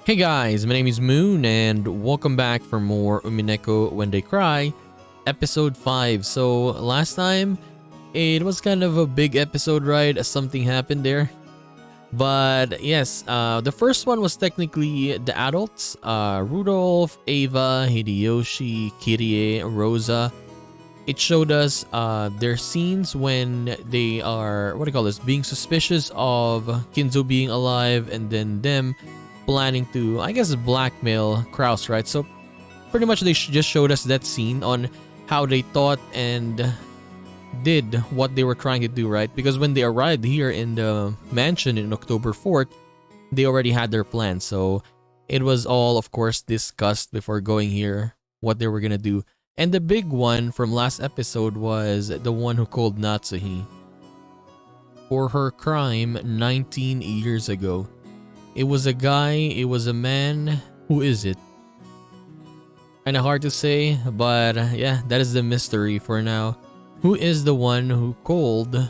Hey guys, my name is Moon and welcome back for more Umineko When They Cry, episode 5. So last time, it was kind of a big episode, right? Something happened there. But yes, the first one was technically the adults, Rudolph, Ava, Hideyoshi, Kirie, Rosa. It showed us their scenes when they are, being suspicious of Kinzo being alive, and then them planning to, I guess, blackmail Kraus, right? So pretty much they just showed us that scene on how they thought and did what they were trying to do, right? Because when they arrived here in the mansion in October 4th, they already had their plan. So it was all, of course, discussed before going here, what they were gonna do. And the big one from last episode was the one who called Natsuhi for her crime 19 years ago. It was a guy, it was a man. Who is it? Kinda hard to say, but yeah, that is the mystery for now. Who is the one who called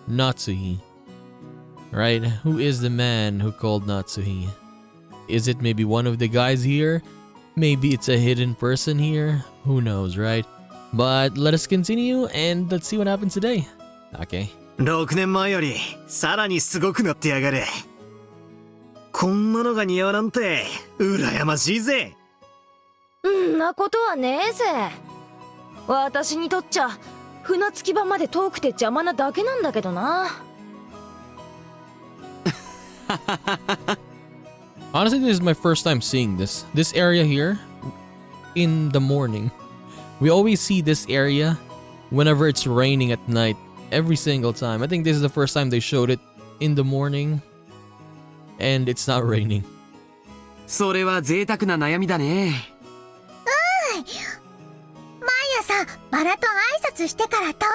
Natsuhi? Right? Who is the man who called Natsuhi? Is it maybe one of the guys here? Maybe it's a hidden person here? Who knows, right? But let us continue and let's see what happens today. Okay. 6年前よりさらにすごくなってやがる。こんなのが似合うなんて羨ましいぜ。んなことはねえぜ。私にとっちゃ船着き場まで遠くて邪魔なだけなんだけどな。Honestly, this is my first time seeing this area here in the morning. We always see this area whenever it's raining at night, every single time. I think this is the first time they showed it in the morning and it's not raining. それは贅沢な悩みだね。毎朝バラと挨拶してから投稿。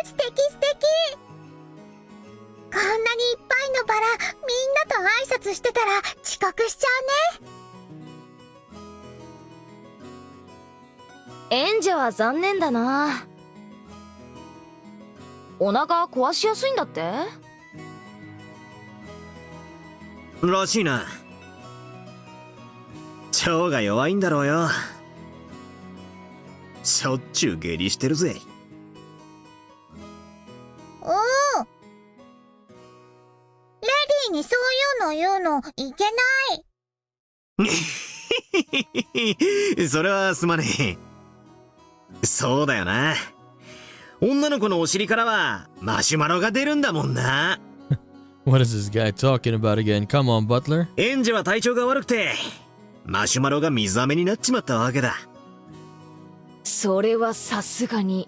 素敵素敵。こんなにいっぱいのバラみんなと挨拶してたら遅刻しちゃうね。演者は残念だな。お腹壊しやすいんだって？らしいな。腸が弱いんだろうよ。しょっちゅう下痢してるぜ。おお。レディーにそういうの言うのいけない。それはすまねえ。そうだよな。女の子のお尻からはマシュマロが出るんだもんな。What is this guy talking about again? Come on, Butler. エンジは体調が悪くてマシュマロが水飴になっちまったわけだ。それはさすがに。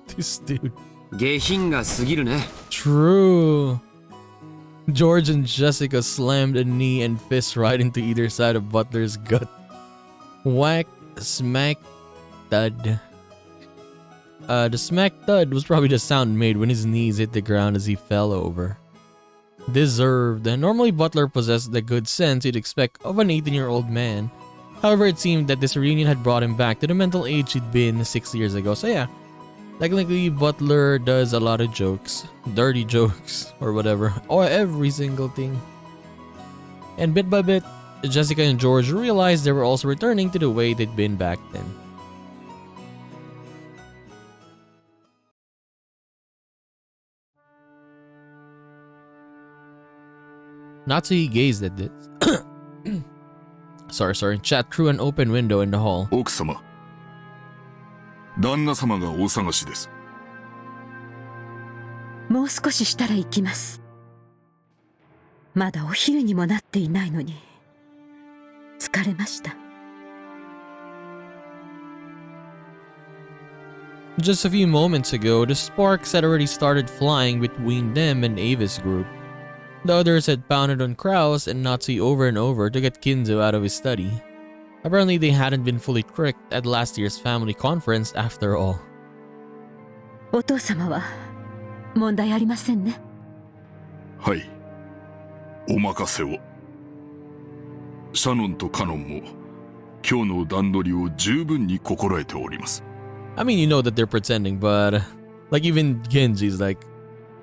This dude. 下品が過ぎるね。True. George and Jessica slammed a knee and fist right into either side of Butler's gut. Whack, smack, thud. The smack thud was probably the sound made when his knees hit the ground as he fell over. Deserved. Normally Butler possessed the good sense you'd expect of an 18-year-old man. However, it seemed that this reunion had brought him back to the mental age he'd been 6 years ago. So yeah, technically Butler does a lot of jokes. Dirty jokes or whatever. Or every single thing. And bit by bit, Jessica and George realized they were also returning to the way they'd been back then. Natsuhi gazed at this. sorry. Chat through an open window in the hall. 奥様、旦那様がお探しです。もう少ししたら行きます。まだお昼にもなっていないのに疲れました。Just a few moments ago, the sparks had already started flying between them and Ava's group. The others had pounded on Kraus and Natsuhi over and over to get Kinzo out of his study. Apparently they hadn't been fully tricked at last year's family conference after all. お父様は問題ありませんね。はい、お任せを。シャノンとカノンも今日の段取りを十分に心得ております。I mean, you know that they're pretending, but like even Genji's like,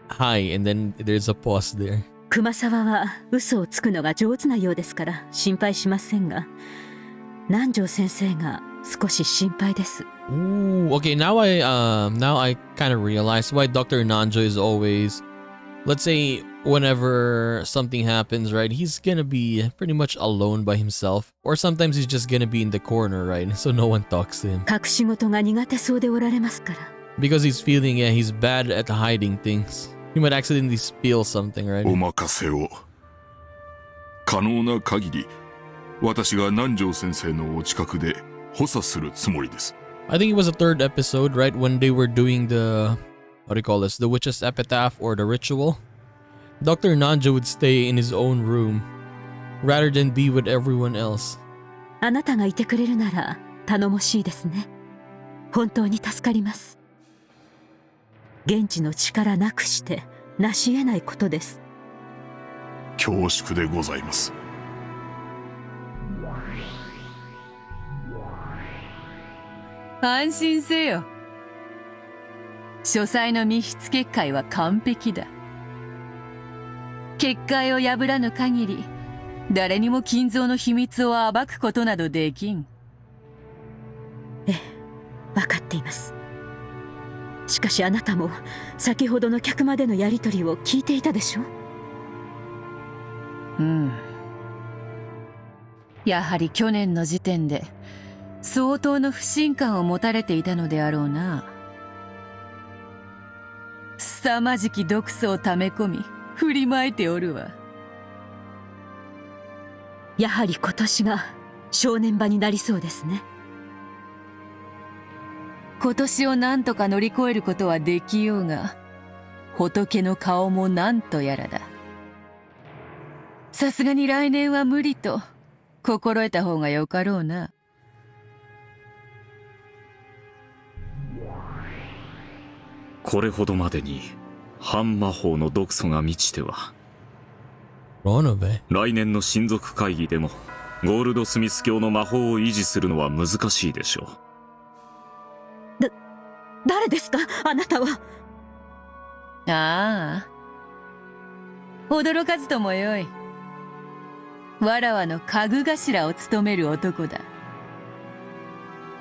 hi, and then there's a pause there. 熊沢は嘘をつくのが上手なようですから心配しませんが、南條先生が少し心配です。 Ooh, okay, now I kind of realize why Dr. Nanjo is always, let's say, whenever something happens, right, he's gonna be pretty much alone by himself, or sometimes he's just gonna be in the corner, right, so no one talks to him. 隠し事が苦手そうでおられますから。 Because he's feeling, yeah, he's bad at hiding things. He might accidentally spill something, right? お任せを。可能な限り、私が南條先生のお近くで補佐するつもりです。I think it was the third episode, right, when they were doing the, what do you call this, the witch's epitaph or the ritual. Dr. Nanjo would stay in his own room rather than be with everyone else. あなたがいてくれるなら頼もしいですね。本当に助かります。現地の力なくして成し得ないことです。恐縮でございます。安心せよ。書斎の密室結界は完璧だ。結界を破らぬ限り、誰にも金蔵の秘密を暴くことなどできん。ええ、分かっています。しかしあなたも先ほどの客間でのやりとりを聞いていたでしょ。うん。やはり去年の時点で相当の不信感を持たれていたのであろうな。凄まじき毒素を溜め込み振りまいておるわ。やはり今年が正念場になりそうですね。今年を何とか乗り越えることはできようが、仏の顔もなんとやらだ。さすがに来年は無理と心得た方がよかろうな。これほどまでに反魔法の毒素が満ちては、来年の親族会議でもゴールドスミス教の魔法を維持するのは難しいでしょう。誰ですかあなたは。ああ、驚かずともよい。わらわの家具頭を務める男だ。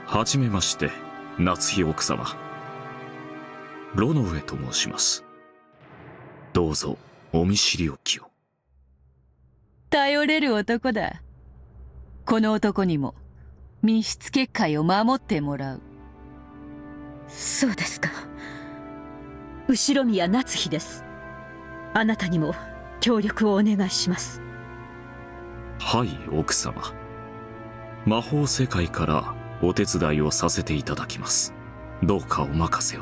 はじめまして、夏日奥様。ロノウェと申します。どうぞお見知りおきを。頼れる男だ。この男にも密室結界を守ってもらう。そうですか。後宮夏日です。あなたにも協力をお願いします。はい、奥様。魔法世界からお手伝いをさせていただきます。どうかお任せを。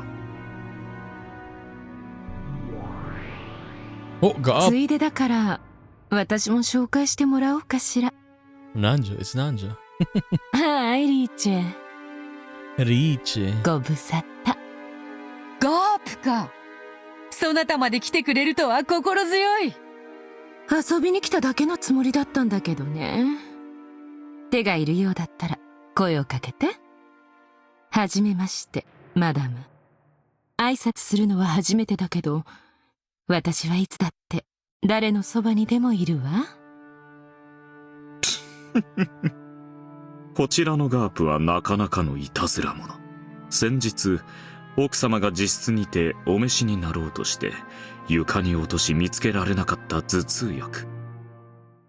Oh, God. ついでだから私も紹介してもらおうかしら。Nanjo, it's Nanjo. はい、リーチェ。リーチェ。ご無沙汰。ガープか。そなたまで来てくれるとは心強い。遊びに来ただけのつもりだったんだけどね。手がいるようだったら声をかけて。はじめまして、マダム。挨拶するのは初めてだけど、私はいつだって誰のそばにでもいるわ。こちらのガープはなかなかのいたずら者。先日、奥様が自室にてお召しになろうとして、床に落とし見つけられなかった頭痛薬。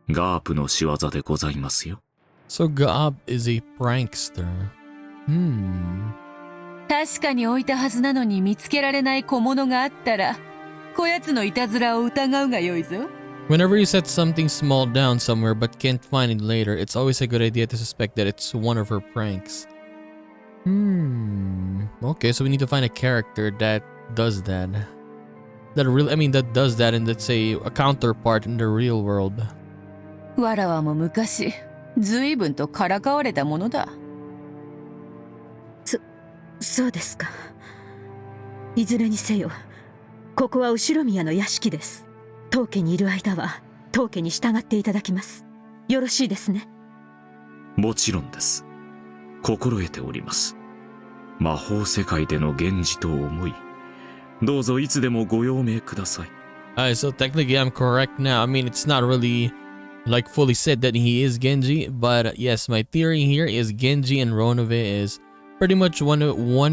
ガープの仕業でございますよ。So Gaab is a prankster. 確かに置いたはずなのに見つけられない小物があったら、こやつのいたずらを疑うがよいぞ。Whenever you set something small down somewhere but can't find it later, it's always a good idea to suspect that it's one of her pranks. Okay, so we need to find a character that does that. That does that and let's say a counterpart in the real world. わらわも昔、随分とからかわれたものだ。そうですか。いずれにせよ、ここは後宮の屋敷です。当家にいる間は当家に従っていただきます。よろしいですね。もちろんです。心得ております。魔法世界での源氏と思い、どうぞいつでもご用命ください。Alright, so technically I'm correct now. I mean, it's not really like fully said that he is Genji, but yes, my theory here is Genji and Ronove is pretty much one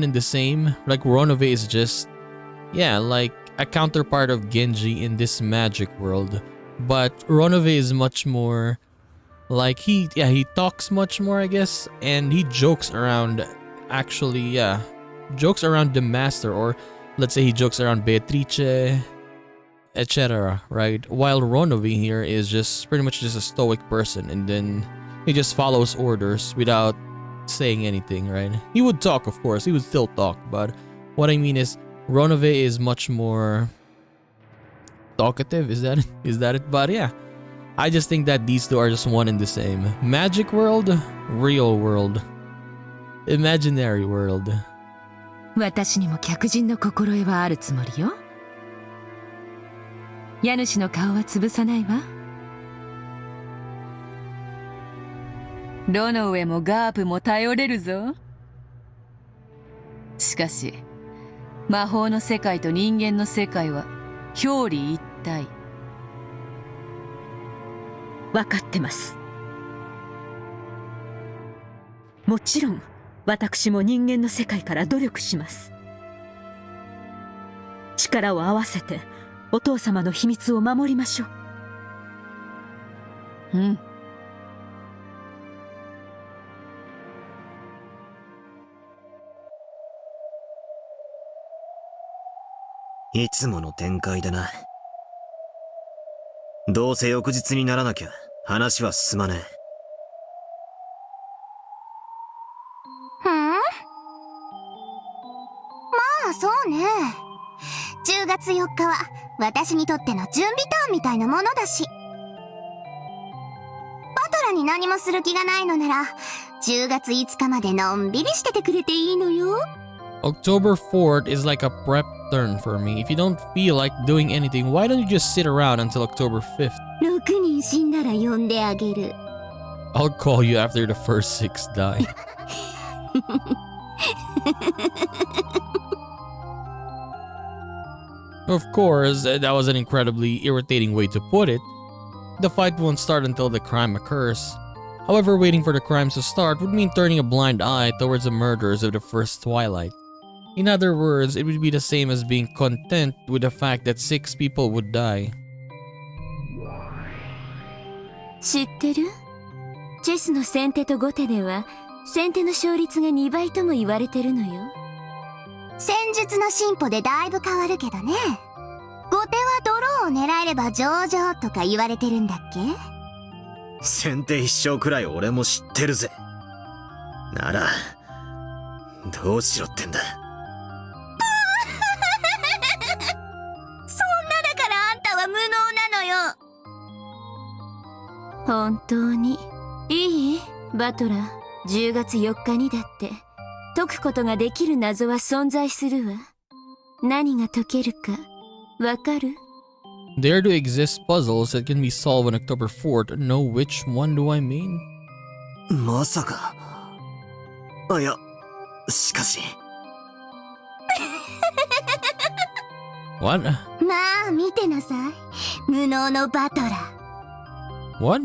and the same. Like Ronove is just, yeah, like a counterpart of Genji in this magic world. But Ronove is much more like he talks much more, I guess, and he jokes around, actually, yeah, jokes around the master, or let's say he jokes around Beatrice, etc., right? While Ronove here is just pretty much just a stoic person, and then he just follows orders without saying anything, right? He would talk, of course, he would still talk, but what I mean is Ronove is much more talkative, is that it? But yeah, I just think that these two are just one and the same. Magic world, real world, imaginary world. 私にも客人の心得はあるつもりよ。家主の顔は潰さないわ。ロノウェもガープも頼れるぞ。しかし魔法の世界と人間の世界は表裏一体。分かってます。もちろん私も人間の世界から努力します。力を合わせてお父様の秘密を守りましょう。うん。いつもの展開だな。どうせ翌日にならなきゃ話は進まねえ。まあそうね。10月4日は私にとっての準備ターンみたいなものだし。バトラに何もする気がないのなら10月5日までのんびりしててくれていいのよ。October 4th is like a prep turn for me. If you don't feel like doing anything, why don't you just sit around until October 5th? 6人死んだら呼んであげる。I'll call you after the first 6 die. Of course, that was an incredibly irritating way to put it. The fight won't start until the crime occurs. However, waiting for the crimes to start would mean turning a blind eye towards the murders of the first Twilight. In other words, it would be the same as being content with the fact that 6 people would die. 知ってる？チェスの先手と後手では先手の勝率が2倍とも言われてるのよ。戦術の進歩でだいぶ変わるけどね。後手はドローを狙えれば上々とか言われてるんだっけ？先手必勝くらい俺も知ってるぜ。ならどうしろってんだ。そんなだからあんたは無能なのよ。本当にいい？バトラー、10月4日にだって解くことができる謎は存在するわ。何が解けるかわかる？ There do exist puzzles that can be solved on October 4th. Know which one do I mean? まさか。あ、いや、しかし。What? まあ見てなさい。無能のバトラー。What?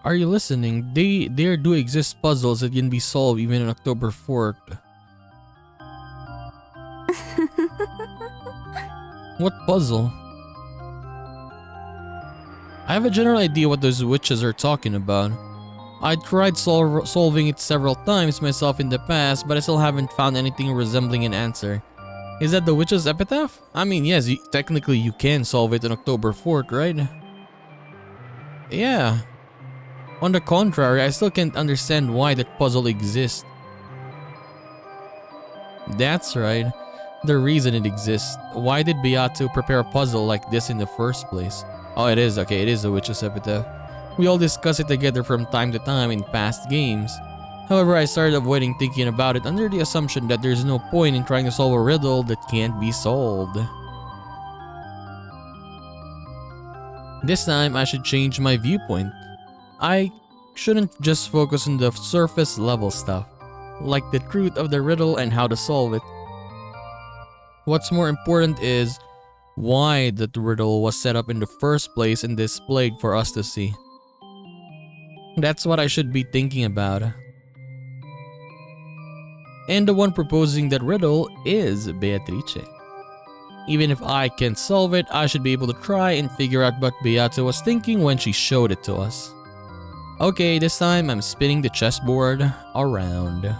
Are you listening? There do exist puzzles that can be solved even on October 4th. What puzzle? I have a general idea what those witches are talking about. I tried solving it several times myself in the past, but I still haven't found anything resembling an answer. Is that the witch's epitaph? I mean, yes, technically you can solve it on October 4th, right? Yeah. On the contrary, I still can't understand why that puzzle exists. That's right. The reason it exists. Why did Beato prepare a puzzle like this in the first place? Oh, it is. Okay, it is the witch's epitaph. We all discuss it together from time to time in past games. However, I started avoiding thinking about it under the assumption that there's no point in trying to solve a riddle that can't be solved. This time, I should change my viewpoint. I shouldn't just focus on the surface level stuff, like the truth of the riddle and how to solve it. What's more important is why the riddle was set up in the first place and displayed for us to see. That's what I should be thinking about. And the one proposing that riddle is Beatrice. Even if I can't solve it, I should be able to try and figure out what Beato was thinking when she showed it to us. Okay, this time I'm spinning the chessboard around.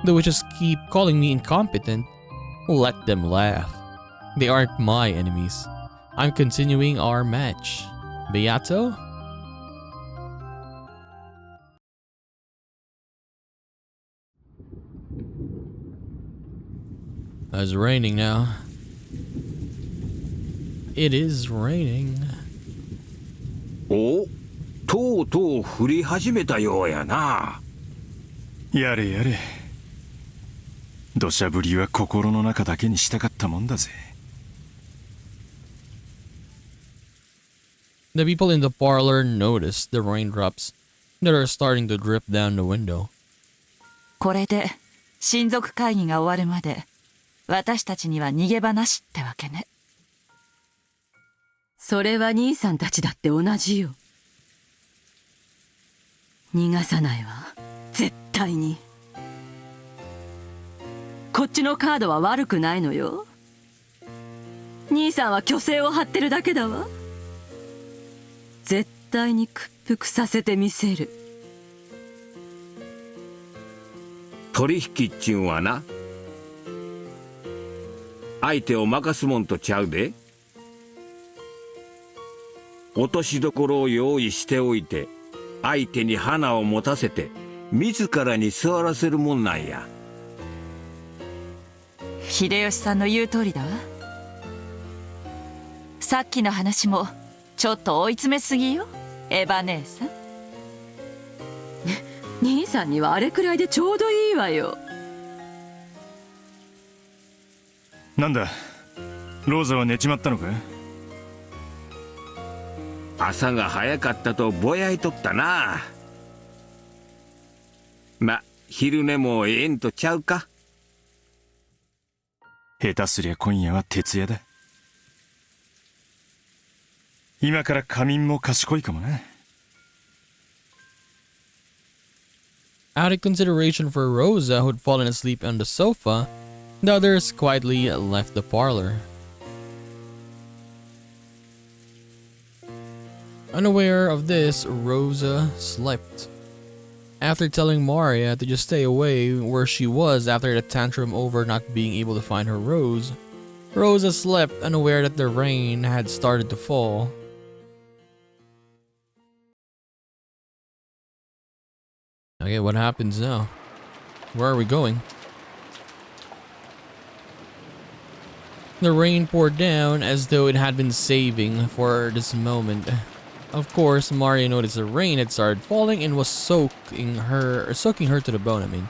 The witches keep calling me incompetent. Let them laugh. They aren't my enemies. I'm continuing our match. Beato? It's raining now. It is raining. お、とうとう降り始めたようやな。やれやれ。土砂降りは心の中だけにしたかったもんだぜ。The people in the parlor noticed the raindrops that are starting to drip down the window. これで親族会議が終わるまで私たちには逃げ場なしってわけね。それは兄さんたちだって同じよ。逃がさないわ、絶対に。こっちのカードは悪くないのよ。兄さんは虚勢を張ってるだけだわ。絶対に屈服させてみせる。取引っちゅうんはな、相手を任すもんとちゃうで。落としどころを用意しておいて、相手に花を持たせて自らに座らせるもんなんや。秀吉さんの言う通りだわ。さっきの話もちょっと追い詰めすぎよ、エヴァ姉さん。兄さんにはあれくらいでちょうどいいわよ。なんだ、ローザは寝ちまったのか？朝が早かったとぼやいとったな。ま、昼寝もええんとちゃうか。下手すりゃ今夜は徹夜だ。今から仮眠も賢いかもな。Out of consideration for Rosa, who'd fallen asleep on the sofa, the others quietly left the parlor. Unaware of this, Rosa slept. After telling Maria to just stay away where she was after the tantrum over not being able to find her rose, Rosa slept unaware that the rain had started to fall. Okay, what happens now? Where are we going? The rain poured down as though it had been saving for this moment. Of course, Maria noticed the rain had started falling and was soaking her to the bone,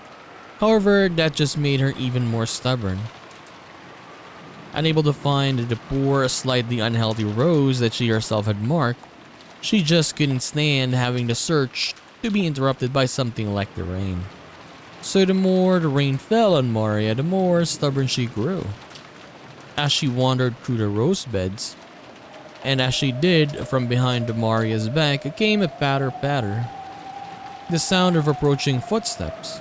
However, that just made her even more stubborn. Unable to find the poor, slightly unhealthy rose that she herself had marked, she just couldn't stand having the search to be interrupted by something like the rain. So the more the rain fell on Maria, the more stubborn she grew. As she wandered through the rose beds, and as she did, from behind Maria's back came a patter-patter, the sound of approaching footsteps.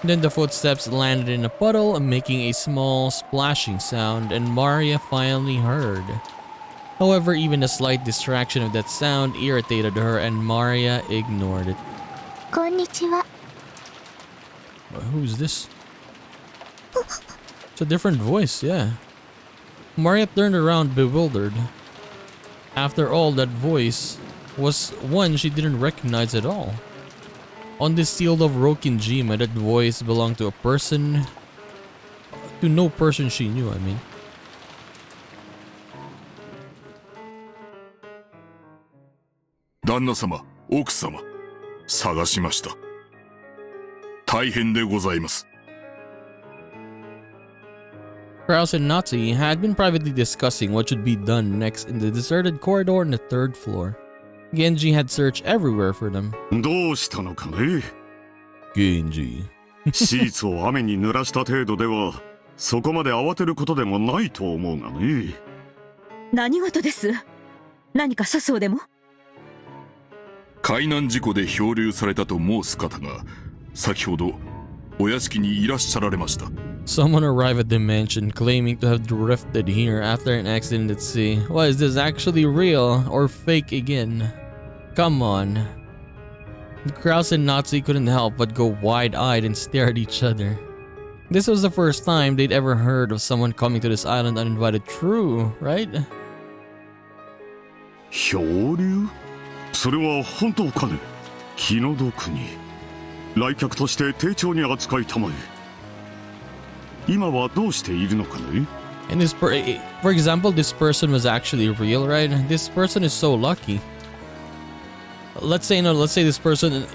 Then the footsteps landed in a puddle, making a small splashing sound, and Maria finally heard. However, even a slight distraction of that sound irritated her, and Maria ignored it. Konnichiwa. Who's this? It's a different voice, yeah. Maria turned around bewildered. After all, that voice was one she didn't recognize at all. On this field of Rokinjima, that voice belonged to a person... to no person she knew,旦那様、奥様、探しました。大変でございます。Kraus and Natsu had been privately discussing what should be done next in the deserted corridor on the third floor. Genji had searched everywhere for them. どうしたのかね。Genji. シーツを雨に濡らした程度ではそこまで慌てることでもないと思うがね。何事です？何か粗相でも？海難事故で漂流されたと申す方が先ほどお屋敷にいらっしゃられました。 Someone arrived at the mansion claiming to have drifted here after an accident at sea. What, is this actually real or fake again? Come on. Kraus and Nazi couldn't help but go wide-eyed and stare at each other. This was the first time they'd ever heard of someone coming to this island uninvited. True, right? 漂流？それは本当かね。気の毒に来客として丁重に扱いたまえ。今はどうしているのかね。 And this for example, this person was actually real, right? This person is so lucky. Let's say this person,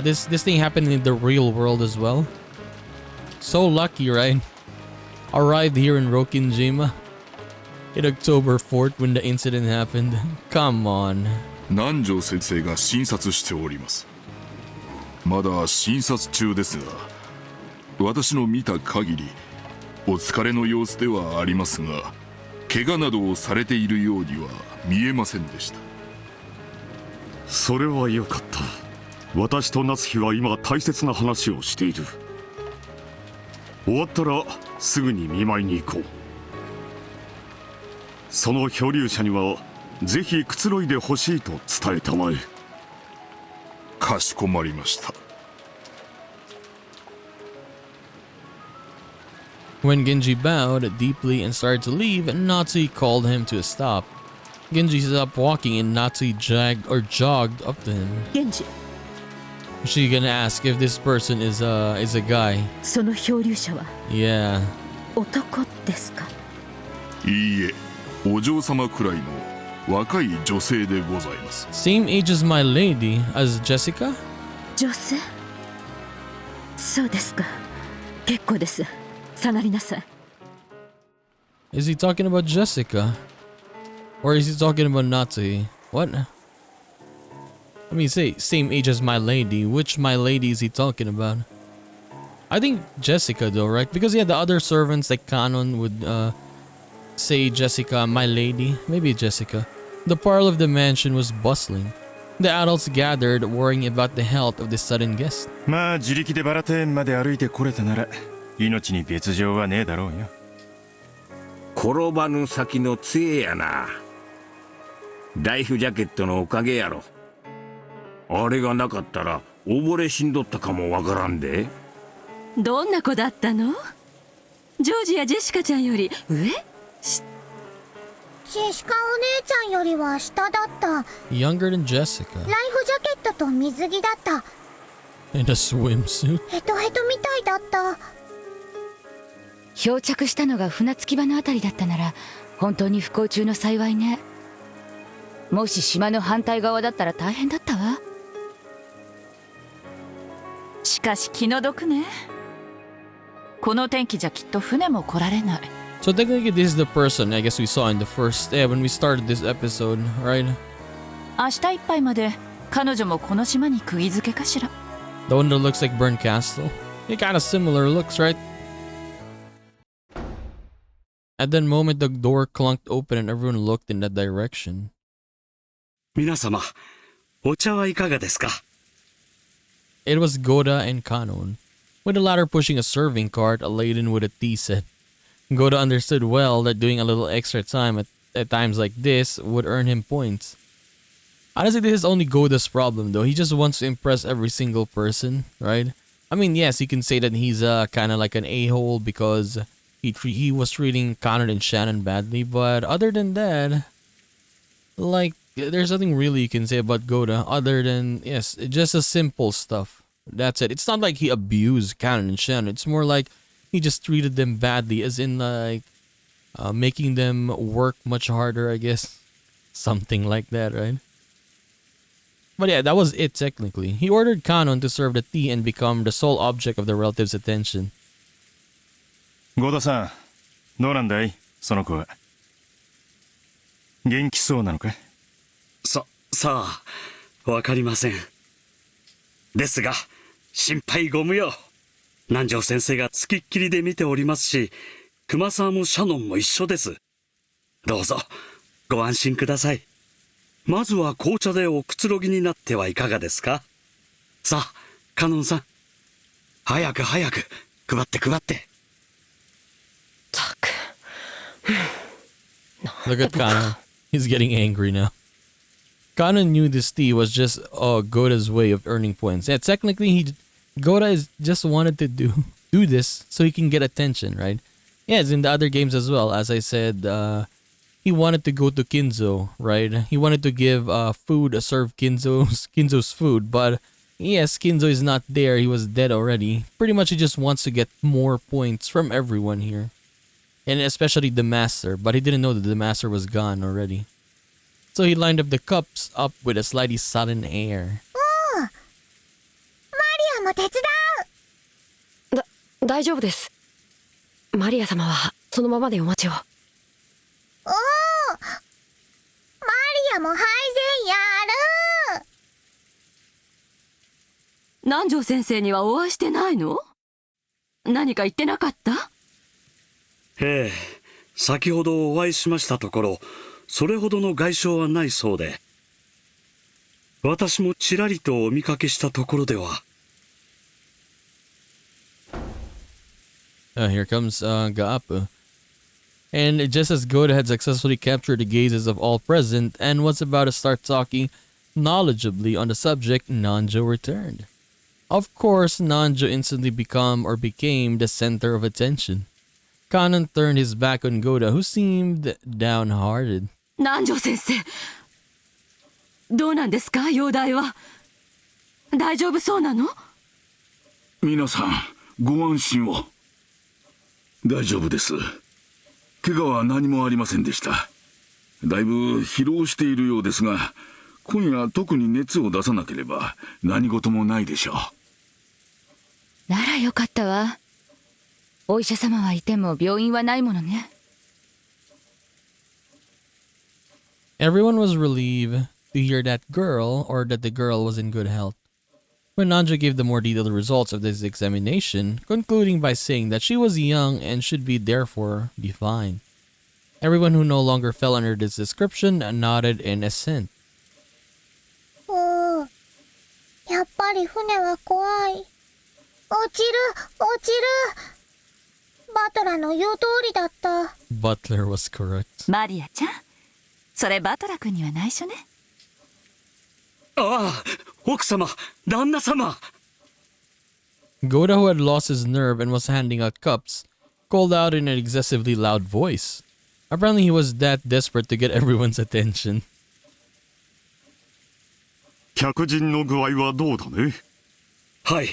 this thing happened in the real world as well. So lucky, right? Arrived here in Rokinjima in October 4th when the incident happened. Come on. 南條先生が診察しております。まだ診察中ですが、私の見た限りお疲れの様子ではありますが、怪我などをされているようには見えませんでした。それはよかった。私と夏日は今大切な話をしている。終わったらすぐに見舞いに行こう。その漂流者にはぜひくつろいでほしいと伝えたまえ。かしこまりました。 When Genji bowed deeply and started to leave, Natsu called him to a stop. Genji stopped walking and Natsu jogged up to him. Genji. She gonna ask if this person is a guy. その漂流者は Yeah. 男ですか？いいえ、お嬢様くらいの若い女性でございます。 Same age as my lady, as Jessica? 女性？そうですか。結構です。下がりなさい。Is he talking about Jessica? Or is he talking about Natsu? What? Let me say, same age as my lady. Which my lady is he talking about? I think Jessica though, right? Because yeah, the other servants like Kanon would say Jessica, my lady. Maybe Jessica. The parlor of the mansion was bustling. The adults gathered, worrying about the health of the sudden guest. まあ自力でバラ庭園まで歩いてこれたなら命に別状はねえだろうよ。転ばぬ先の杖やな。ライフジャケットのおかげやろ。あれがなかったら溺れ死んどったかもわからんで。どんな子だったの？ジョージやジェシカちゃんより上？ジェシカお姉ちゃんよりは下だった。 Younger than Jessica. ライフジャケットと水着だった。 In a swimsuit. ヘトヘトみたいだった。漂着したのが船着き場のあたりだったなら本当に不幸中の幸いね。もし島の反対側だったら大変だったわ。しかし気の毒ね。この天気じゃきっと船も来られない。 So technically this is the person I guess we saw in the first when we started this episode, right? 明日いっぱいまで彼女もこの島に釘付けかしら。 The one that looks like Burnt Castle. It kind of similar looks, right? At that moment, the door clunked open and everyone looked in that direction. 皆様、お茶はいかがですか? It was Goda and Kanon, with the latter pushing a serving cart laden with a tea set. Goda understood well that doing a little extra time at times like this would earn him points. Honestly, this is only Goda's problem though. He just wants to impress every single person, right? I mean, yes, you can say that he's kind of like an a-hole because he was treating Kanon and Shannon badly, but other than that, like, there's nothing really you can say about Goda other than, yes, just a simple stuff. That's it. It's not like he abused Kanon and Shannon. It's more like he just treated them badly, as in like making them work much harder, I guess. Something like that, right? But yeah, that was it technically. He ordered Kanon to serve the tea and become the sole object of the relatives' attention. ゴダさん、どうなんだいその子は。元気そうなのか？さあ、わかりません。ですが、心配ご無用。南條先生がつきっきりで見ておりますし、熊沢もシャノンも一緒です。どうぞ、ご安心ください。まずは紅茶でおくつろぎになってはいかがですか？さあ、カノンさん。早く早く、配って配って。Look at Kana. He's getting angry now. Kana knew this tea was just Goda's way of earning points. Yeah, technically, Goda just wanted to do this so he can get attention, right? Yeah, it's in the other games as well. As I said, he wanted to go to Kinzo, right? He wanted to give food, serve Kinzo's food, but yes, Kinzo is not there. He was dead already. Pretty much he just wants to get more points from everyone here. And especially the master, but he didn't know that the master was gone already. So he lined up the cups up with a slightly sudden air. マリアも手伝う。大丈夫です。マリア様はそのままでお待ちを。マリアも配膳やる。南條先生にはお会いしてないの？何か言ってなかった？ええ、先ほどお会いしましたところ、それほどの外傷はないそうで、私もちらりとお見かけしたところでは。Here comes Gaapu. And just as Goda had successfully captured the gazes of all present and was about to start talking knowledgeably on the subject, Nanjo returned. Of course, Nanjo instantly became the center of attention. Kanan turned his back on Goda, who seemed downhearted. 南條先生、どうなんですか、容体は。大丈夫そうなの？皆さん、ご安心を。大丈夫です。怪我は何もありませんでした。だいぶ疲労しているようですが、今夜特に熱を出さなければ何事もないでしょう。ならよかったわ。お医者様はいても病院はないものね。Everyone was relieved to hear that the girl was in good health. When Nanjo gave the more detailed results of this examination, concluding by saying that she was young and should therefore be fine. Everyone who no longer fell under this description nodded in assent. やっぱり船は怖い。落ちる。バトラーの言う通りだった。Butler was correct. マリアちゃん、それバトラー君には内緒ね。ああ、奥様、旦那様。Goda, who had lost his nerve and was handing out cups, called out in an excessively loud voice. Apparently he was that desperate to get everyone's attention. 客人の具合はどうだね？はい。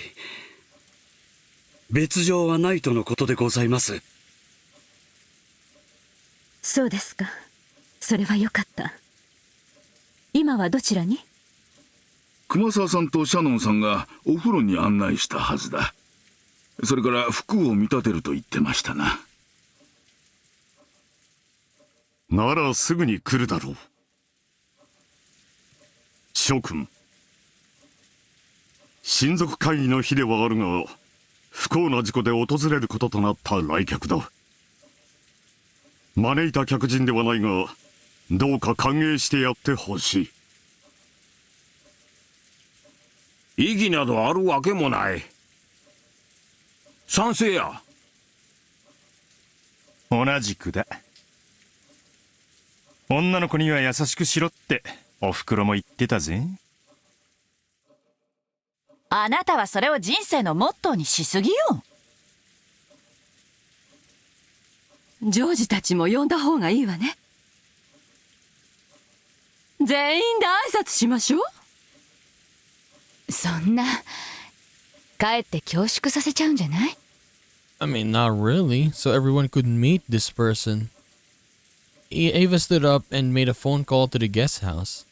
別状はないとのことでございます。そうですか。それはよかった。今はどちらに？熊沢さんとシャノンさんがお風呂に案内したはずだ。それから服を見立てると言ってましたな。ならすぐに来るだろう。諸君、親族会議の日ではあるが、不幸な事故で訪れることとなった来客だ。招いた客人ではないが、どうか歓迎してやってほしい。意義などあるわけもない。賛成や。同じくだ。女の子には優しくしろっておふくろも言ってたぜ。あなたはそれを人生のモットーにしすぎよ。ジョージたちも呼んだ方がいいわね。全員で挨拶しましょう。そんな、かえって恐縮させちゃうんじゃない？ I mean, not really. So everyone could meet this person. Ava stood up and made a phone call to the guest house.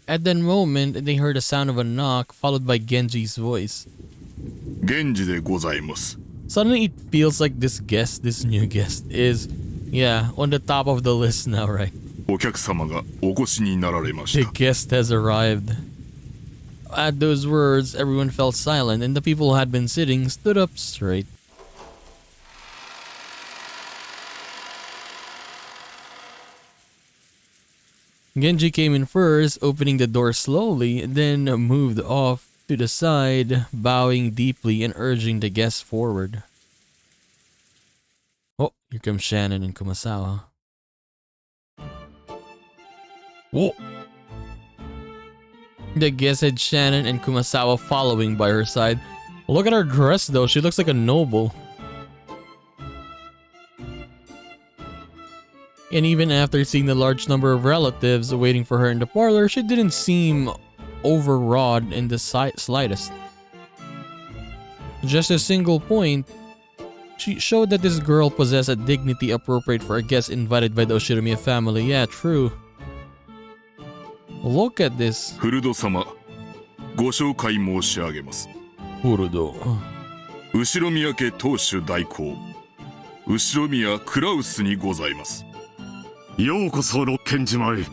At that moment, they heard the sound of a knock, followed by Genji's voice. Genji でございます。 Suddenly, it feels like this new guest, is, on the top of the list now, right? お客様がお越しになられました。 The guest has arrived. At those words, everyone fell silent, and the people who had been sitting stood up straight. Genji came in first, opening the door slowly, then moved off to the side, bowing deeply and urging the guests forward. Oh, here comes Shannon and Kumasawa. Whoa! The guest had Shannon and Kumasawa following by her side. Look at her dress though, she looks like a noble. And even after seeing the large number of relatives waiting for her in the parlor, she didn't seem overwrought in the slightest. Just a single point, she showed that this girl possessed a dignity appropriate for a guest invited by the Oshiromiya family. Yeah, true. Look at this. FURUDO 様、ご紹介申し上げます。FURUDO。後宮家当主代行、後宮クラウスにございます。ようこそ六軒島へ。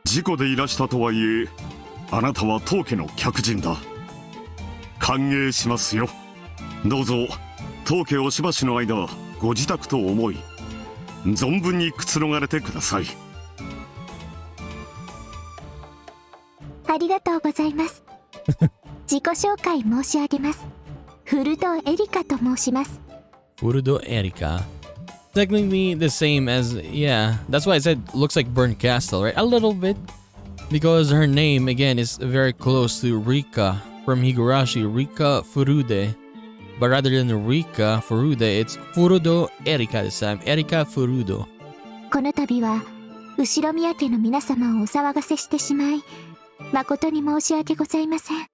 事故でいらしたとはいえ、あなたは当家の客人だ。歓迎しますよ。どうぞ当家おしばしの間ご自宅と思い、存分にくつろがれてください。ありがとうございます。自己紹介申し上げます。FURUDOエリカと申します。FURUDO ERIKA. Technically the same as, yeah, that's why I said looks like Burnt Castle, right? A little bit. Because her name, again, is very close to Rika from Higurashi, Rika Furude. But rather than Rika Furude, it's FURUDO ERIKA this time. ERIKA FURUDO. この度は、後宮家の皆様をお騒がせしてしまい、誠に申し訳ございません。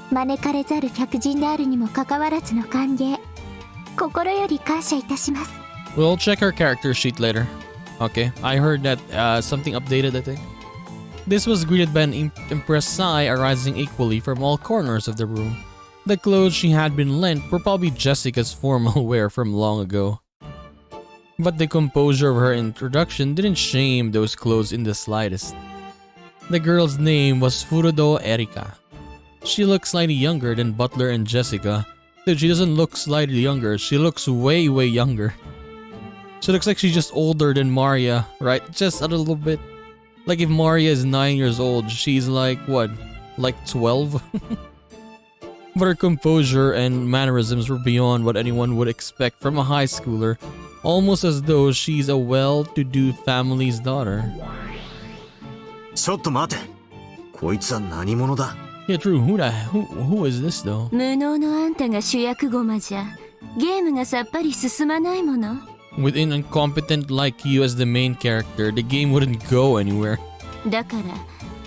招かれざる客人であるにもかかわらずの歓迎、心より感謝いたします。We'll check her character sheet later. Okay, I heard that something updated, I think. This was greeted by an impressed sigh arising equally from all corners of the room. The clothes she had been lent were probably Jessica's formal wear from long ago. But the composure of her introduction didn't shame those clothes in the slightest. The girl's name was FURUDO ERIKA. She looks slightly younger than Butler and Jessica. Dude, she doesn't look slightly younger, she looks way younger. She looks like she's just older than Maria, right? Just a little bit. Like if Maria is 9 years old, she's like, what? Like 12? But her composure and mannerisms were beyond what anyone would expect from a high schooler. Almost as though she's a well-to-do family's daughter. ちょっと待て。こいつは何者だ? Yeah, true. Who is this though? 無能のあんたが主役駒じゃ、ゲームがさっぱり進まないもの。With an incompetent like you as the main character, the game wouldn't go anywhere. だから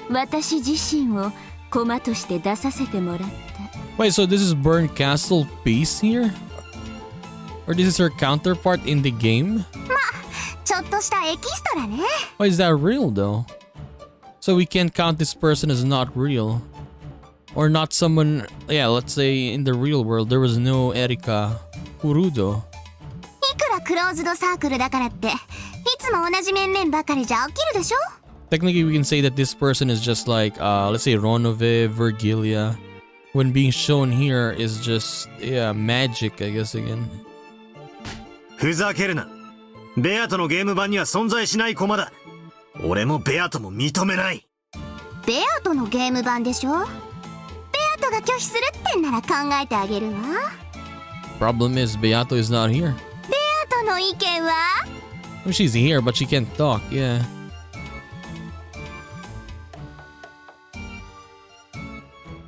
私自身を駒として出させてもらった。Wait, so this is Burnt Castle Peace here? Or this is her counterpart in the game? まあ、ちょっとしたエキストラね。Why is that real though? So we can't count this person as not real. Or not someone, yeah, let's say in the real world there was no Erika FURUDO. いくらクローズドサークルだからって、いつも同じ面々ばかりじゃ飽きるでしょ? Technically we can say that this person is just like, let's say Ronove, Virgilia. When being shown here is just, yeah, magic, I guess again. ふざけるな。ベアトのゲーム版には存在しない駒だ。俺もベアトも認めない。ベアトのゲーム版でしょ? ベアトが拒否するってんなら考えてあげるわ。Problem is, Beato is not here. ベアトの意見は? Well, she's here, but she can't talk, yeah.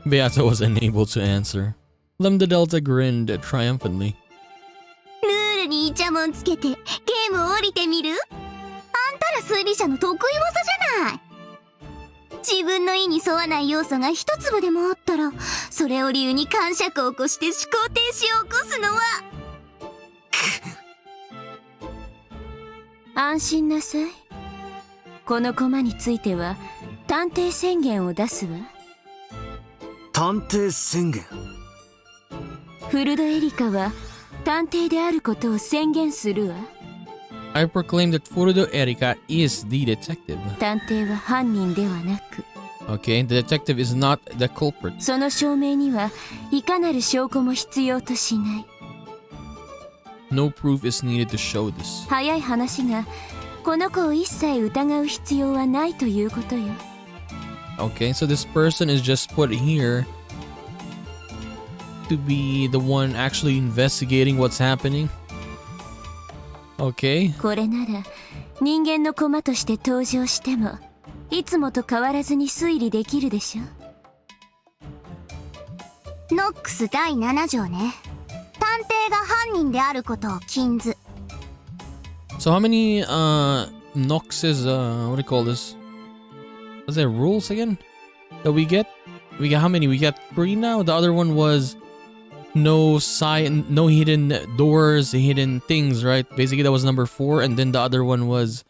Beato was unable to answer. Lambda Delta grinned triumphantly. ルールにイチャモンつけてゲームを降りてみる? あんたら推理者の得意技じゃない。自分の意に沿わない要素が一粒でもあったら、それを理由に癇癪を起こして思考停止を起こすのは。安心なさい。このコマについては探偵宣言を出すわ。探偵宣言? フルドエリカは探偵であることを宣言するわ。I proclaim that FURUDO ERIKA is the detective. 探偵は犯人ではなく。Okay, the detective is not the culprit. その証明にはいかなる証拠も必要としない。No proof is needed to show this. 早い話が、この子を一切疑う必要はないということよ。 Okay, so this person is just put here to be the one actually investigating what's happening. Okay. これなら人間の駒として登場してもいつもと変わらずに推理できるでしょ。ノックス第7条ね。探偵が犯人であることを禁ず。 So how many Noxes, what do you call this? Was there rules again that we get? We got how many? We got 3 now. The other one was no hidden doors, hidden things, right? Basically that was number 4, and then the other one was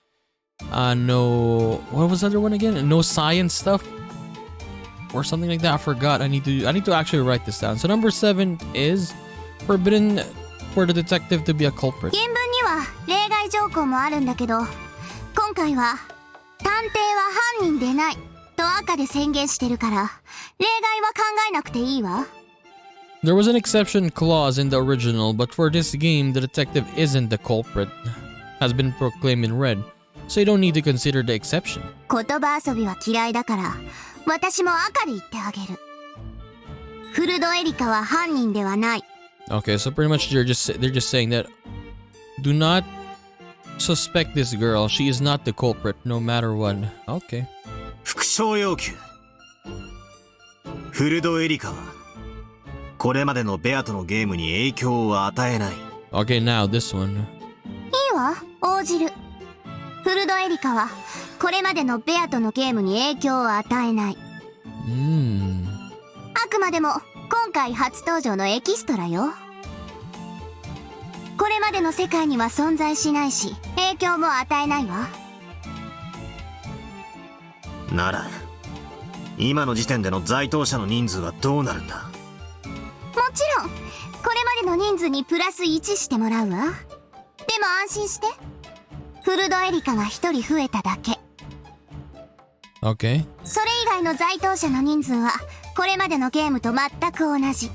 no, what was the other one again? No science stuff or something like that. I forgot. I need to actually write this down. So number 7 is forbidden for the detective to be a culprit. 原文には例外条項もあるんだけど、今回は探偵は犯人でないと赤で宣言してるから、例外は考えなくていいわ。 There was an exception clause in the original, but for this game, the detective isn't the culprit, has been proclaimed in red, so you don't need to consider the exception. 言葉遊びは嫌いだから、私も赤で言ってあげる。フルドエリカは犯人ではない。 Okay, so pretty much they're just saying that do not suspect this girl. She is not the culprit, no matter what. Okay. 副賞要求。フルドエリカはこれまでのベアとのゲームに影響を与えない。 Okay, now this one. いいわ、応じる。フルドエリカはこれまでのベアとのゲームに影響を与えない。あくまでも今回初登場のエキストラよ。これまでの世界には存在しないし、影響も与えないわ。なら、今の時点での在当者の人数はどうなるんだ？もちろん、これまでの人数にプラス1してもらうわ。でも安心して。フルドエリカが1人増えただけ。Okay. それ以外の在当者の人数は、これまでのゲームと全く同じ。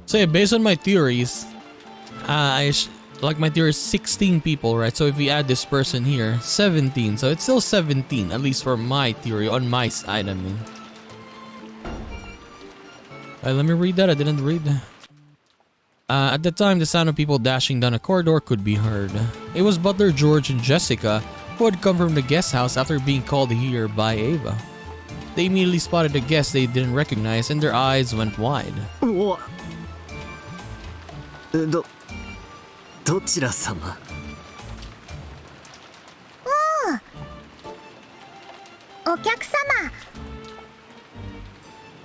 So yeah, based on my theories, like my theory is 16 people, right? So if we add this person here, 17. So it's still 17, at least for my theory, on my side, I mean. Let me read that. I didn't read. At the time, the sound of people dashing down a corridor could be heard. It was Butler George and Jessica who had come from the guest house after being called here by Ava. They immediately spotted a guest they didn't recognize and their eyes went wide. どちら様？お客様。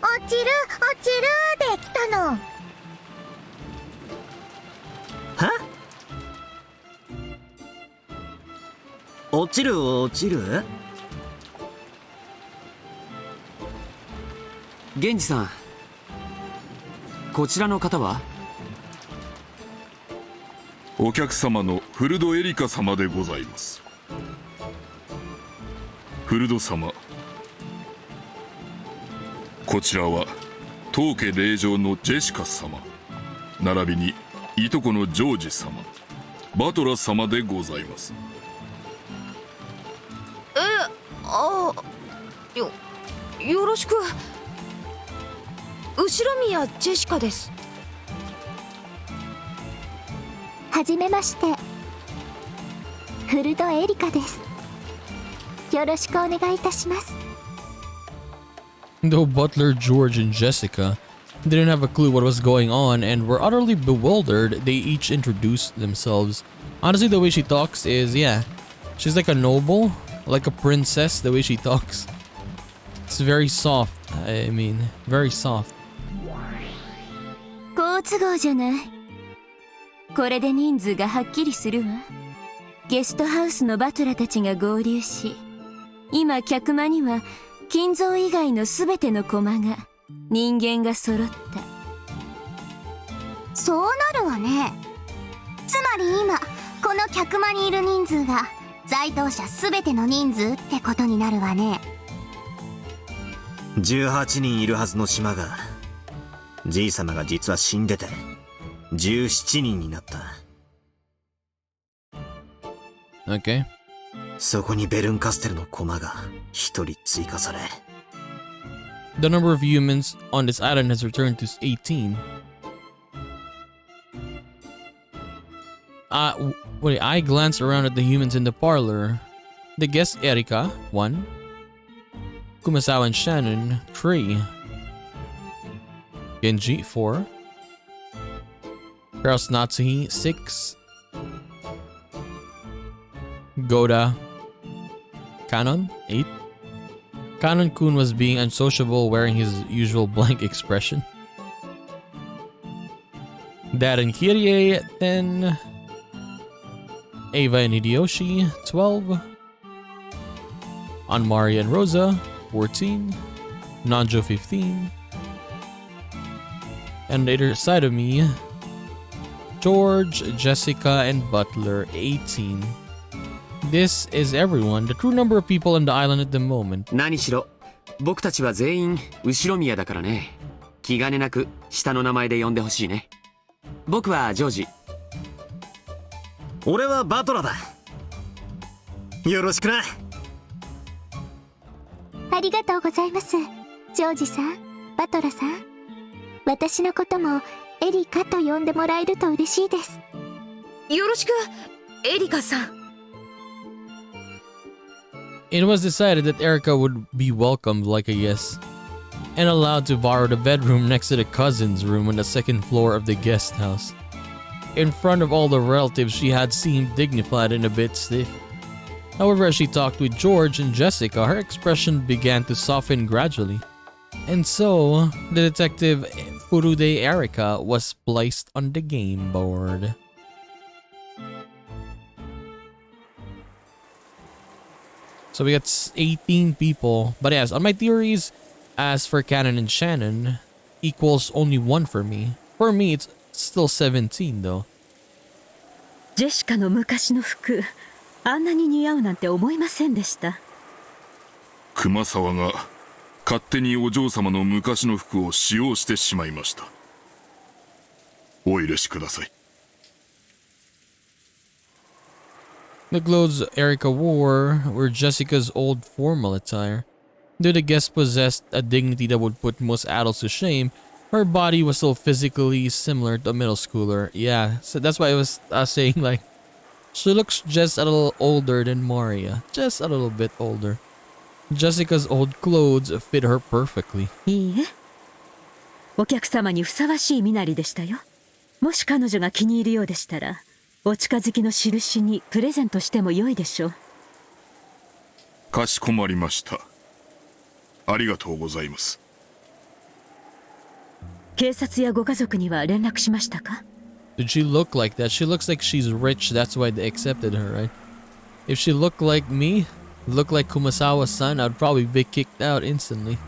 落ちるで来たの。は？落ちる？源氏さん、こちらの方は？お客様のフルドエリカ様でございます。フルド様、こちらは当家令嬢のジェシカ様、並びにいとこのジョージ様、バトラ様でございます。よろしく。後ろ宮ジェシカです。はじめまして。フルドエリカです。よろしくお願いいたします。 Though Butler, George, and Jessica didn't have a clue what was going on and were utterly bewildered, they each introduced themselves. Honestly, the way she talks is, yeah, she's like a noble, like a princess, the way she talks. It's very soft, I mean, very soft. 好都合じゃない。これで人数がはっきりするわ。ゲストハウスのバトラたちが合流し、今客間には金蔵以外のすべての駒が人間が揃った。そうなるわね。つまり今この客間にいる人数が在当者すべての人数ってことになるわね。18人いるはずの島が、じい様が実は死んでて17人になった。Okay. そこにベルンカステルの駒が一人追加され。The number of humans on this island has returned to 18. Wait, I glanced around at the humans in the parlor. The guests ERIKA, 1. Kumasawa and Shannon, 3. Genji, 4. Kraus Natsuhi, 6. Goda Kanon, 8. Kanon-kun was being unsociable, wearing his usual blank expression. Darren Kirie, 10. Ava and Hideyoshi, 12. Anmari and Rosa, 14. Nanjo, 15. And the other side of me, George, Jessica, and Butler, 18. This is everyone, the true number of people on the island at the moment. 何しろ、僕たちは全員後ろ宮だからね。気兼ねなく下の名前で呼んでほしいね。僕はジョージ。俺はバトラだ。よろしくな。ありがとうございます。ジョージさん、バトラさん。私のこともエリカと呼んでもらえると嬉しいです。よろしく、エリカさん。It was decided that ERIKA would be welcomed like a yes, and allowed to borrow the bedroom next to the cousin's room on the second floor of the guest house. In front of all the relatives, she had seemed dignified and a bit stiff. However, as she talked with George and Jessica, her expression began to soften gradually. And so, the detective FURUDO ERIKA was placed on the game board. So we got 18 people. But yes, on my theories, as for Canon and Shannon, equals only 1 for me. For me, it's still 17 though. ジェシカの昔の服、あんなに似合うなんて思いませんでした。熊沢が勝手にお嬢様の昔の服を使用してしまいました。お許しください。The clothes ERIKA wore were Jessica's old formal attire. Though the guest possessed a dignity that would put most adults to shame, her body was still physically similar to a middle schooler. Yeah, so that's why I was saying, like, she looks just a little older than Maria. Just a little bit older. Jessica's old clothes fit her perfectly. いいえ。お客様にふさわしい身なりでしたよ。もし彼女が気に入るようでしたら、お近づきの印にプレゼントしても良いでしょう。かしこまりました。ありがとうございます。警察やご家族には連絡しましたか？ Did she look like that? She looks like she's rich, that's why they accepted her, right? If she looked like me, looked like Kumasawa's son, I'd probably be kicked out instantly.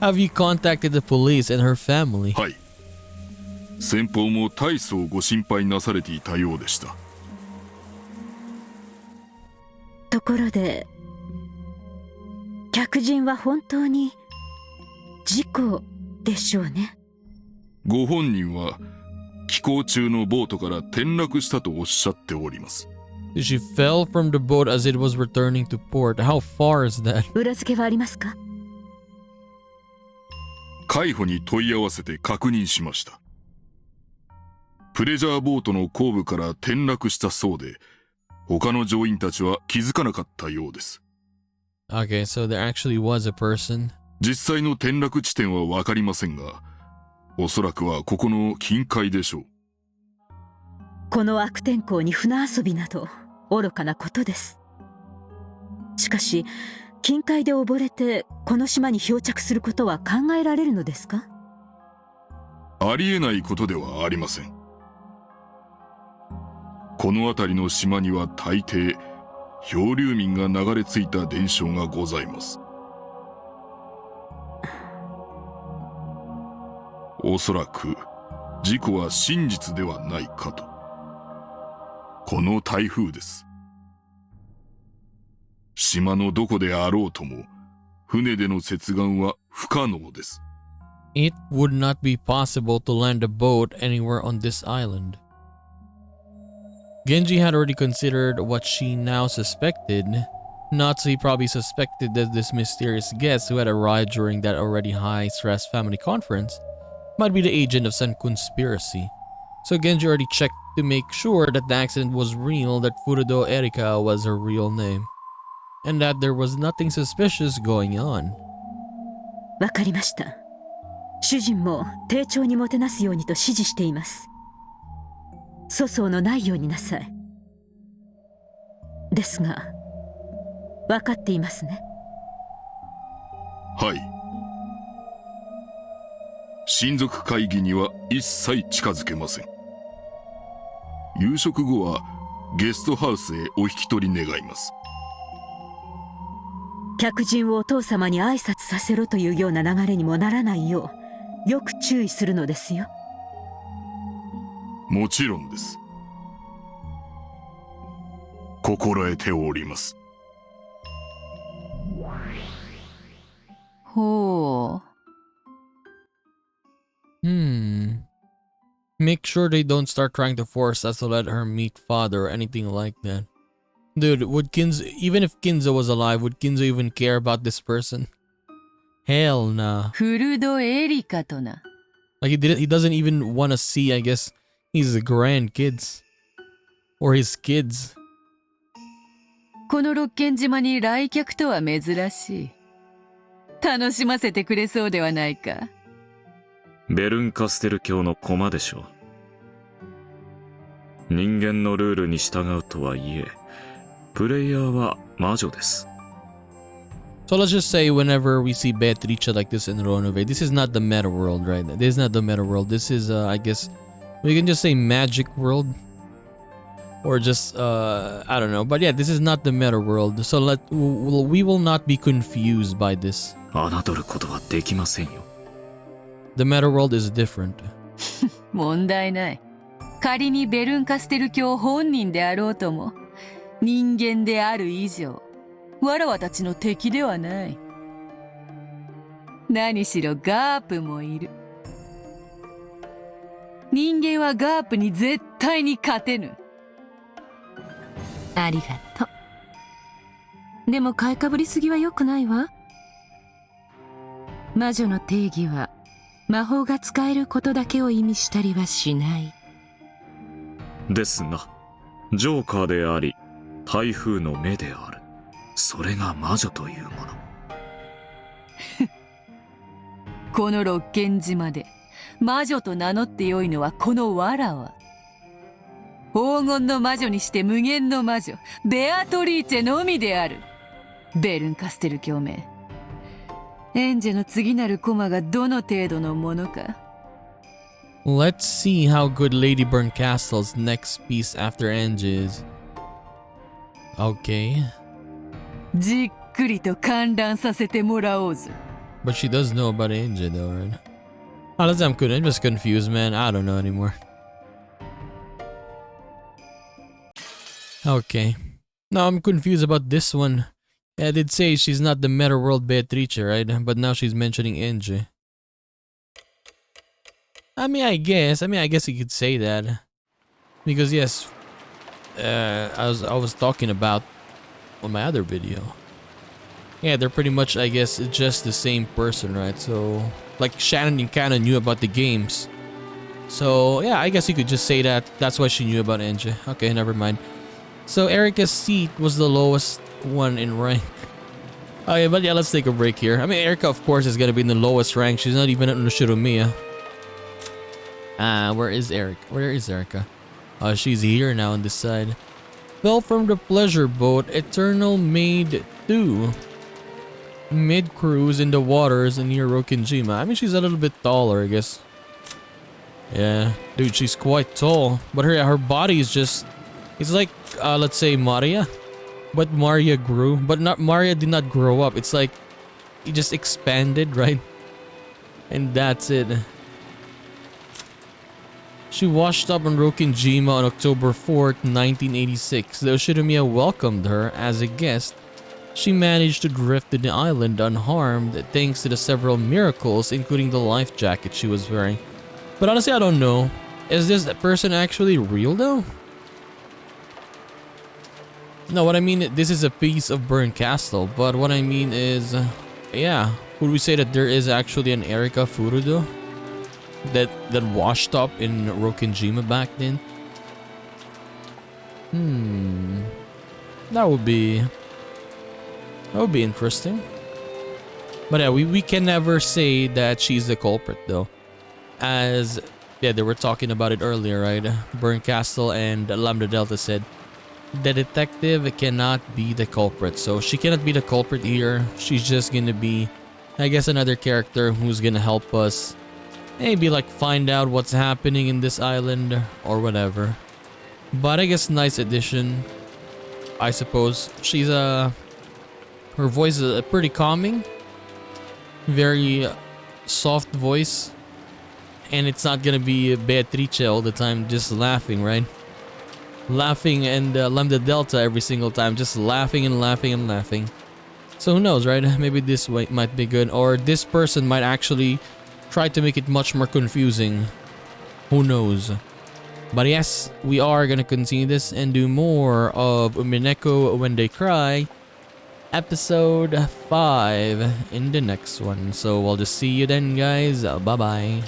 Have you contacted the police and her family? はい。先方も大層ご心配なされていたようでした。ところで、客人は本当に事故でしょうね。ご本人は寄港中のボートから転落したとおっしゃっております。She fell from the boat as it was returning to port. How far is that? 裏付けはありますか？海保に問い合わせて確認しました。プレジャーボートの後部から転落したそうで、他の乗員たちは気づかなかったようです。Okay, so there actually was a person. 実際の転落地点はわかりませんが、おそらくはここの近海でしょう。この悪天候に船遊びなど愚かなことです。しかし、近海で溺れてこの島に漂着することは考えられるのですか？ありえないことではありません。この辺りの島には大抵漂流民が流れ着いた伝承がございます。おそらく事故は真実ではないかと。この台風です。島のどこであろうとも船での接岸は不可能です。It would not be possible to land a boat anywhere on this island. Genji had already considered what she now suspected. Natsu probably suspected that this mysterious guest who had arrived during that already high-stress family conference might be the agent of some conspiracy. So Genji already checked to make sure that the accident was real, that FURUDO ERIKA was her real name, and that there was nothing suspicious going on. わかりました。主人も丁重にもてなすようにと指示しています。粗相のないようになさい。ですが、分かっていますね。はい。親族会議には一切近づけません。夕食後はゲストハウスへお引き取り願います。客人をお父様に挨拶させろというような流れにもならないよう、よく注意するのですよ。もちろんです。心得ております。ほう。Make sure they don't start trying to force us to let her meet father or anything like that. Dude, would Kinzo, even if Kinzo was alive, would Kinzo even care about this person? Hell nah. FURUDO ERIKA とな。Like he doesn't even want to see, I guess, his grandkids. Or his kids. この六軒島に来客とは珍しい。楽しませてくれそうではないか。ベルンカステル教の駒でしょう。人間のルールに従うとはいえ、プレイヤーは魔女です。So let's just say whenever we see Beatrice like this in Ronove, this is not the meta world, right? This is not the meta world. This is, I guess, we can just say magic world. Or just, I don't know. But yeah, this is not the meta world. So we will not be confused by this. 侮ることはできませんよ。The meta world is different. 問題ない。仮にベルンカステル教本人であろうとも、人間である以上、わらわたちの敵ではない。何しろガープもいる。人間はガープに絶対に勝てぬ。ありがとう。でも買いかぶりすぎは良くないわ。魔女の定義は魔法が使えることだけを意味したりはしない。ですが、ジョーカーであり、台風の目である。それが魔女というもの。この六軒島で魔女と名乗ってよいのはこのわらわ。黄金の魔女にして無限の魔女、ベアトリーチェのみである。ベルンカステル教名。エンジェの次なるコマがどの程度のものか。Let's see how good Lady Berncastle's next piece after Ange is. Okay. じっくりと観覧させてもらおうぞ。But she does know about Ange though, right? Honestly, I'm just confused, man. I don't know anymore. Okay. Now I'm confused about this one. I did say she's not the meta world Beatrice, right? But now she's mentioning Ange. I guess you could say that. Because yes, I was talking about on my other video. Yeah, they're pretty much, I guess, just the same person, right? So, like, Shannon kind of knew about the games. So, yeah, I guess you could just say that. That's why she knew about Ange. Okay, never mind. So, Erika's seat was the lowest one in rank. Okay, but yeah, let's take a break here. I mean, Erika, of course, is gonna be in the lowest rank. She's not even in Shiromiya. Where is Erika? Where is Erika? She's here now on this side. Fell from the pleasure boat, Eternal Maid 2. Mid-cruise in the waters near Rokinjima. I mean, she's a little bit taller, I guess. Yeah, dude, she's quite tall. But her body is just... It's like, let's say Maria. But Maria grew. But Maria did not grow up. It's like, it just expanded, right? And that's it. She washed up on Rokinjima on October 4th, 1986. Though Shiromiya welcomed her as a guest, she managed to drift to the island unharmed thanks to the several miracles, including the life jacket she was wearing. But honestly, I don't know. Is this person actually real though? No, what I mean, this is a piece of burnt castle, but what I mean is, yeah, would we say that there is actually an ERIKA FURUDO that washed up in Rokkenjima back then? That would be interesting. But yeah, we can never say that she's the culprit though. As, yeah, they were talking about it earlier, right? Burnt Castle and Lambda Delta said the detective cannot be the culprit. So she cannot be the culprit here. She's just gonna be, I guess, another character who's gonna help us maybe like find out what's happening in this island or whatever. But I guess nice addition, I suppose. She's her voice is pretty calming, very soft voice, and it's not gonna be Beatrice all the time just laughing, right? Laughing and Lambda Delta every single time, just laughing and laughing and laughing. So who knows, right? Maybe this way might be good, or this person might actually try to make it much more confusing. Who knows? But yes, we are gonna continue this and do more of Umineko When They Cry, episode 5 in the next one. So I'll just see you then, guys. Bye bye.